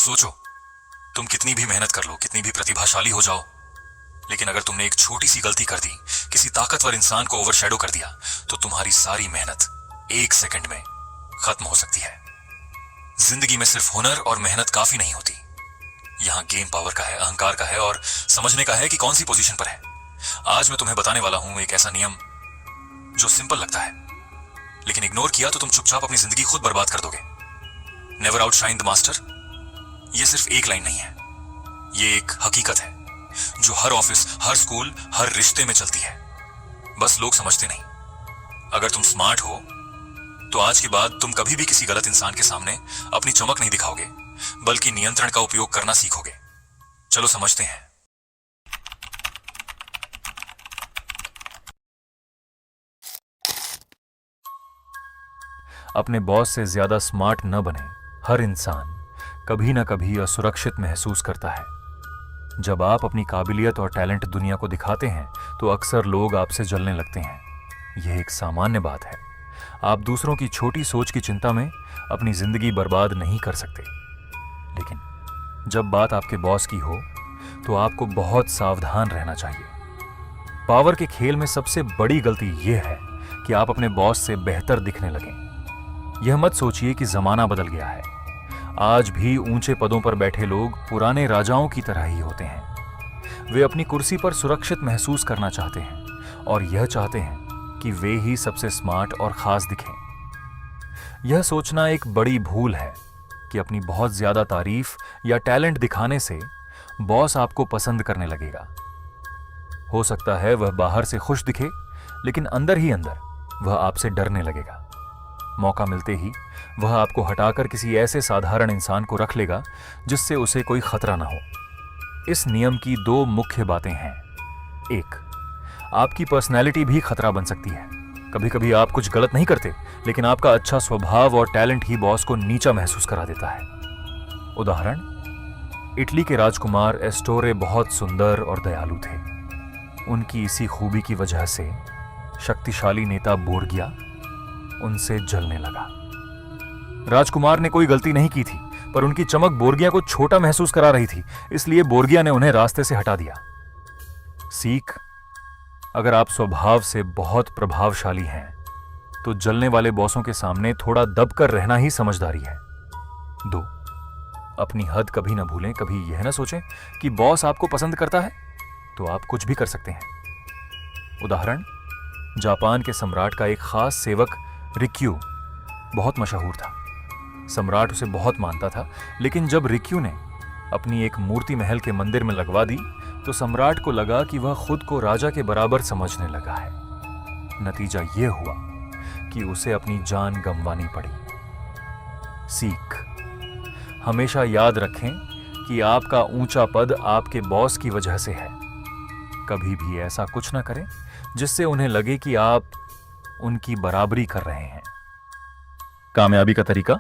सोचो, तुम कितनी भी मेहनत कर लो, कितनी भी प्रतिभाशाली हो जाओ, लेकिन अगर तुमने एक छोटी सी गलती कर दी, किसी ताकतवर इंसान को ओवरशैडो कर दिया, तो तुम्हारी सारी मेहनत 1 सेकंड में खत्म हो सकती है। जिंदगी में सिर्फ हुनर और मेहनत काफी नहीं होती। यहां गेम पावर का है, अहंकार का है और समझने का है कि कौन सी पोजीशन पर है। आज मैं तुम्हें बताने वाला हूं एक ऐसा नियम जो सिंपल लगता है, लेकिन इग्नोर किया तो तुम चुपचाप अपनी जिंदगी खुद बर्बाद कर दोगे। नेवर आउटशाइन द मास्टर, यह सिर्फ एक लाइन नहीं है, यह एक हकीकत है जो हर ऑफिस, हर स्कूल, हर रिश्ते में चलती है। बस लोग समझते नहीं। अगर तुम स्मार्ट हो तो आज के बाद तुम कभी भी किसी गलत इंसान के सामने अपनी चमक नहीं दिखाओगे, बल्कि नियंत्रण का उपयोग करना सीखोगे। चलो समझते हैं। अपने बॉस से ज्यादा स्मार्ट न बने। हर इंसान कभी ना कभी असुरक्षित महसूस करता है। जब आप अपनी काबिलियत और टैलेंट दुनिया को दिखाते हैं तो अक्सर लोग आपसे जलने लगते हैं। यह एक सामान्य बात है। आप दूसरों की छोटी सोच की चिंता में अपनी जिंदगी बर्बाद नहीं कर सकते, लेकिन जब बात आपके बॉस की हो तो आपको बहुत सावधान रहना चाहिए। पावर के खेल में सबसे बड़ी गलती यह है कि आप अपने बॉस से बेहतर दिखने लगें। यह मत सोचिए कि जमाना बदल गया है। आज भी ऊंचे पदों पर बैठे लोग पुराने राजाओं की तरह ही होते हैं। वे अपनी कुर्सी पर सुरक्षित महसूस करना चाहते हैं और यह चाहते हैं कि वे ही सबसे स्मार्ट और खास दिखें। यह सोचना एक बड़ी भूल है कि अपनी बहुत ज्यादा तारीफ या टैलेंट दिखाने से बॉस आपको पसंद करने लगेगा। हो सकता है वह बाहर से खुश दिखे, लेकिन अंदर ही अंदर वह आपसे डरने लगेगा। मौका मिलते ही वह आपको हटाकर किसी ऐसे साधारण इंसान को रख लेगा जिससे उसे कोई खतरा ना हो। इस नियम की दो मुख्य बातें हैं। एक, आपकी पर्सनैलिटी भी खतरा बन सकती है। कभी कभी आप कुछ गलत नहीं करते, लेकिन आपका अच्छा स्वभाव और टैलेंट ही बॉस को नीचा महसूस करा देता है। उदाहरण, इटली के राजकुमार एस्टोरे बहुत सुंदर और दयालु थे। उनकी इसी खूबी की वजह से शक्तिशाली नेता बोर्गिया उनसे जलने लगा। राजकुमार ने कोई गलती नहीं की थी, पर उनकी चमक बोर्गिया को छोटा महसूस करा रही थी, इसलिए बोर्गिया ने उन्हें रास्ते से हटा दिया। सीख, अगर आप स्वभाव से बहुत प्रभावशाली हैं तो जलने वाले बॉसों के सामने थोड़ा दब कर रहना ही समझदारी है। 2, अपनी हद कभी ना भूलें। कभी यह ना सोचें कि बॉस आपको पसंद करता है तो आप कुछ भी कर सकते हैं। उदाहरण, जापान के सम्राट का एक खास सेवक रिक्यू बहुत मशहूर था। सम्राट उसे बहुत मानता था, लेकिन जब रिक्यू ने अपनी एक मूर्ति महल के मंदिर में लगवा दी तो सम्राट को लगा कि वह खुद को राजा के बराबर समझने लगा है। नतीजा यह हुआ कि उसे अपनी जान गंवानी पड़ी। सीख, हमेशा याद रखें कि आपका ऊंचा पद आपके बॉस की वजह से है। कभी भी ऐसा कुछ ना करें जिससे उन्हें लगे कि आप उनकी बराबरी कर रहे हैं। कामयाबी का तरीका,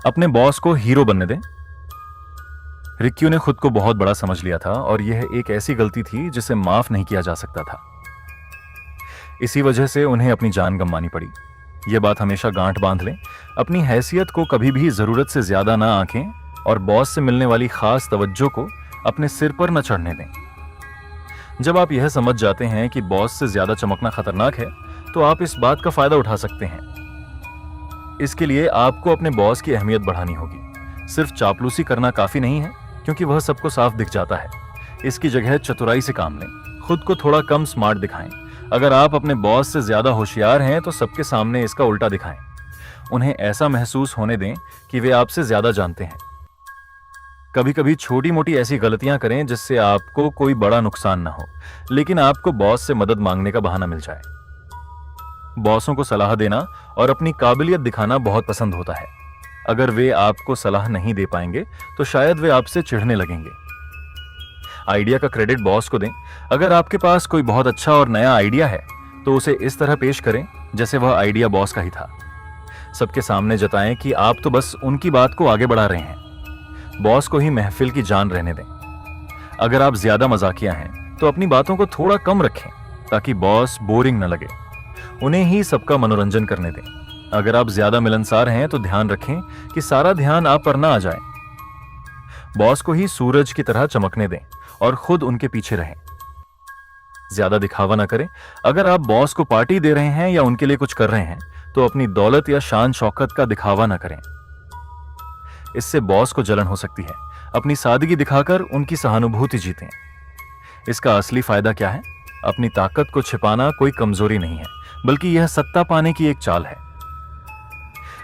अपने बॉस को हीरो बनने दें। रिक्यू ने खुद को बहुत बड़ा समझ लिया था और यह एक ऐसी गलती थी जिसे माफ नहीं किया जा सकता था। इसी वजह से उन्हें अपनी जान गंवानी पड़ी। यह बात हमेशा गांठ बांध लें। अपनी हैसियत को कभी भी जरूरत से ज्यादा ना आंकें और बॉस से मिलने वाली खास तवज्जो को अपने सिर पर न चढ़ने दें। जब आप यह समझ जाते हैं कि बॉस से ज्यादा चमकना खतरनाक है तो आप इस बात का फायदा उठा सकते हैं। इसके लिए आपको अपने बॉस की अहमियत बढ़ानी होगी। सिर्फ चापलूसी करना काफी नहीं है, क्योंकि वह सबको साफ दिख जाता है। इसकी जगह चतुराई से काम लें। खुद को थोड़ा कम स्मार्ट दिखाएं। अगर आप अपने बॉस से ज्यादा होशियार हैं तो सबके सामने इसका उल्टा दिखाएं। उन्हें ऐसा महसूस होने दें कि वे आपसे ज्यादा जानते हैं। कभी कभी छोटी मोटी ऐसी गलतियां करें जिससे आपको कोई बड़ा नुकसान ना हो, लेकिन आपको बॉस से मदद मांगने का बहाना मिल जाए। बॉसों को सलाह देना और अपनी काबिलियत दिखाना बहुत पसंद होता है। अगर वे आपको सलाह नहीं दे पाएंगे तो शायद वे आपसे चिढ़ने लगेंगे। आइडिया का क्रेडिट बॉस को दें। अगर आपके पास कोई बहुत अच्छा और नया आइडिया है तो उसे इस तरह पेश करें जैसे वह आइडिया बॉस का ही था। सबके सामने जताएं कि आप तो बस उनकी बात को आगे बढ़ा रहे हैं। बॉस को ही महफिल की जान रहने दें। अगर आप ज्यादा मजाकिया हैं तो अपनी बातों को थोड़ा कम रखें ताकि बॉस बोरिंग न लगे। उन्हें ही सबका मनोरंजन करने दें। अगर आप ज्यादा मिलनसार हैं तो ध्यान रखें कि सारा ध्यान आप पर ना आ जाए। बॉस को ही सूरज की तरह चमकने दें और खुद उनके पीछे रहें। ज्यादा दिखावा ना करें। अगर आप बॉस को पार्टी दे रहे हैं या उनके लिए कुछ कर रहे हैं तो अपनी दौलत या शान शौकत का दिखावा ना करें। इससे बॉस को जलन हो सकती है। अपनी सादगी दिखाकर उनकी सहानुभूति जीतें। इसका असली फायदा क्या है? अपनी ताकत को छिपाना कोई कमजोरी नहीं है, बल्कि यह सत्ता पाने की एक चाल है।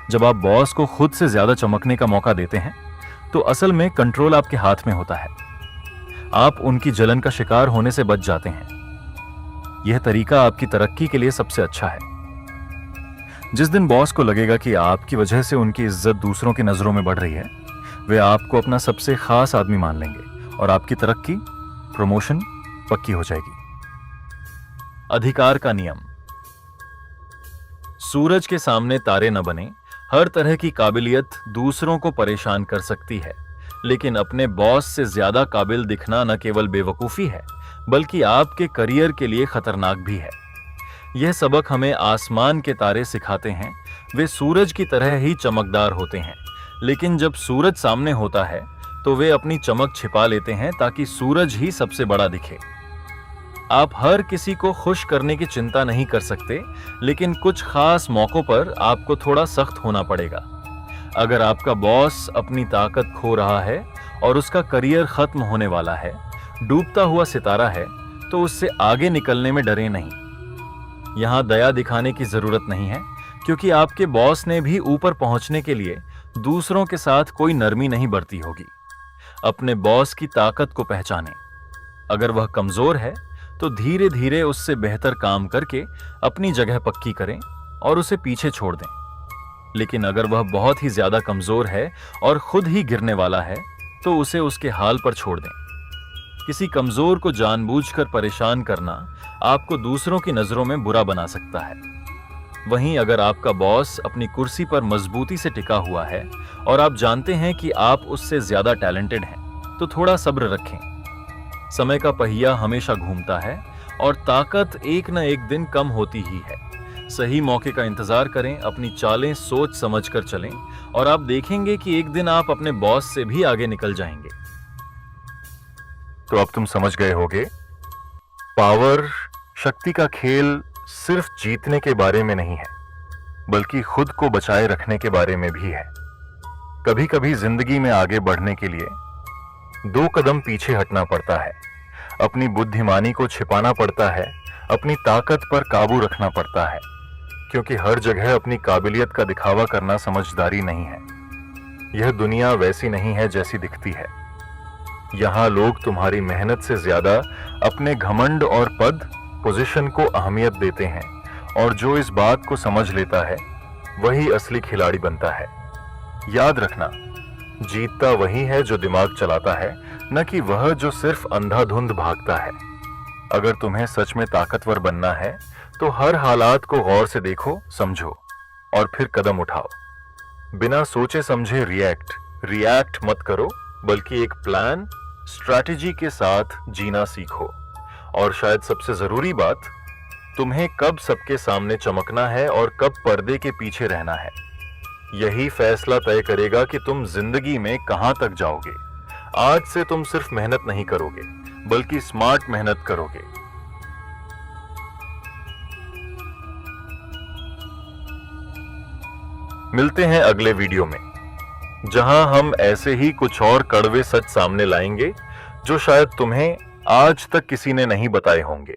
जब आप बॉस को खुद से ज्यादा चमकने का मौका देते हैं तो असल में कंट्रोल आपके हाथ में होता है। आप उनकी जलन का शिकार होने से बच जाते हैं। यह तरीका आपकी तरक्की के लिए सबसे अच्छा है। जिस दिन बॉस को लगेगा कि आपकी वजह से उनकी इज्जत दूसरों की नजरों में बढ़ रही है, वे आपको अपना सबसे खास आदमी मान लेंगे और आपकी तरक्की, प्रमोशन पक्की हो जाएगी। अधिकार का नियम। सूरज के सामने तारे न बने। हर तरह की काबिलियत दूसरों को परेशान कर सकती है, लेकिन अपने बॉस से ज्यादा काबिल दिखना न केवल बेवकूफी है, बल्कि आपके करियर के लिए खतरनाक भी है। यह सबक हमें आसमान के तारे सिखाते हैं। वे सूरज की तरह ही चमकदार होते हैं, लेकिन जब सूरज सामने होता है तो वे अपनी चमक छिपा लेते हैं ताकि सूरज ही सबसे बड़ा दिखे। आप हर किसी को खुश करने की चिंता नहीं कर सकते, लेकिन कुछ खास मौकों पर आपको थोड़ा सख्त होना पड़ेगा। अगर आपका बॉस अपनी ताकत खो रहा है और उसका करियर खत्म होने वाला है, डूबता हुआ सितारा है, तो उससे आगे निकलने में डरे नहीं। यहां दया दिखाने की जरूरत नहीं है, क्योंकि आपके बॉस ने भी ऊपर पहुंचने के लिए दूसरों के साथ कोई नरमी नहीं बरती होगी। अपने बॉस की ताकत को पहचानें। अगर वह कमजोर है तो धीरे धीरे उससे बेहतर काम करके अपनी जगह पक्की करें और उसे पीछे छोड़ दें। लेकिन अगर वह बहुत ही ज्यादा कमजोर है और खुद ही गिरने वाला है तो उसे उसके हाल पर छोड़ दें। किसी कमजोर को जानबूझकर परेशान करना आपको दूसरों की नजरों में बुरा बना सकता है। वहीं अगर आपका बॉस अपनी कुर्सी पर मजबूती से टिका हुआ है और आप जानते हैं कि आप उससे ज्यादा टैलेंटेड हैं, तो थोड़ा सब्र रखें। समय का पहिया हमेशा घूमता है और ताकत एक न एक दिन कम होती ही है। सही मौके का इंतजार करें, अपनी चालें सोच समझकर चलें और आप देखेंगे कि एक दिन आप अपने बॉस से भी आगे निकल जाएंगे। तो अब तुम समझ गए होगे, पावर, शक्ति का खेल सिर्फ जीतने के बारे में नहीं है, बल्कि खुद को बचाए रखने के बारे में भी है। कभी कभी जिंदगी में आगे बढ़ने के लिए 2 कदम पीछे हटना पड़ता है। अपनी बुद्धिमानी को छिपाना पड़ता है, अपनी ताकत पर काबू रखना पड़ता है, क्योंकि हर जगह अपनी काबिलियत का दिखावा करना समझदारी नहीं है। यह दुनिया वैसी नहीं है जैसी दिखती है। यहां लोग तुम्हारी मेहनत से ज्यादा अपने घमंड और पद, पोजीशन को अहमियत देते हैं, और जो इस बात को समझ लेता है वही असली खिलाड़ी बनता है। याद रखना, जीतता वही है जो दिमाग चलाता है, न कि वह जो सिर्फ अंधाधुंध भागता है। अगर तुम्हें सच में ताकतवर बनना है तो हर हालात को गौर से देखो, समझो और फिर कदम उठाओ। बिना सोचे समझे रिएक्ट मत करो, बल्कि एक प्लान, स्ट्रैटेजी के साथ जीना सीखो। और शायद सबसे जरूरी बात, तुम्हें कब सबके सामने चमकना है और कब पर्दे के पीछे रहना है। यही फैसला तय करेगा कि तुम जिंदगी में कहां तक जाओगे। आज से तुम सिर्फ मेहनत नहीं करोगे, बल्कि स्मार्ट मेहनत करोगे। मिलते हैं अगले वीडियो में, जहां हम ऐसे ही कुछ और कड़वे सच सामने लाएंगे जो शायद तुम्हें आज तक किसी ने नहीं बताए होंगे।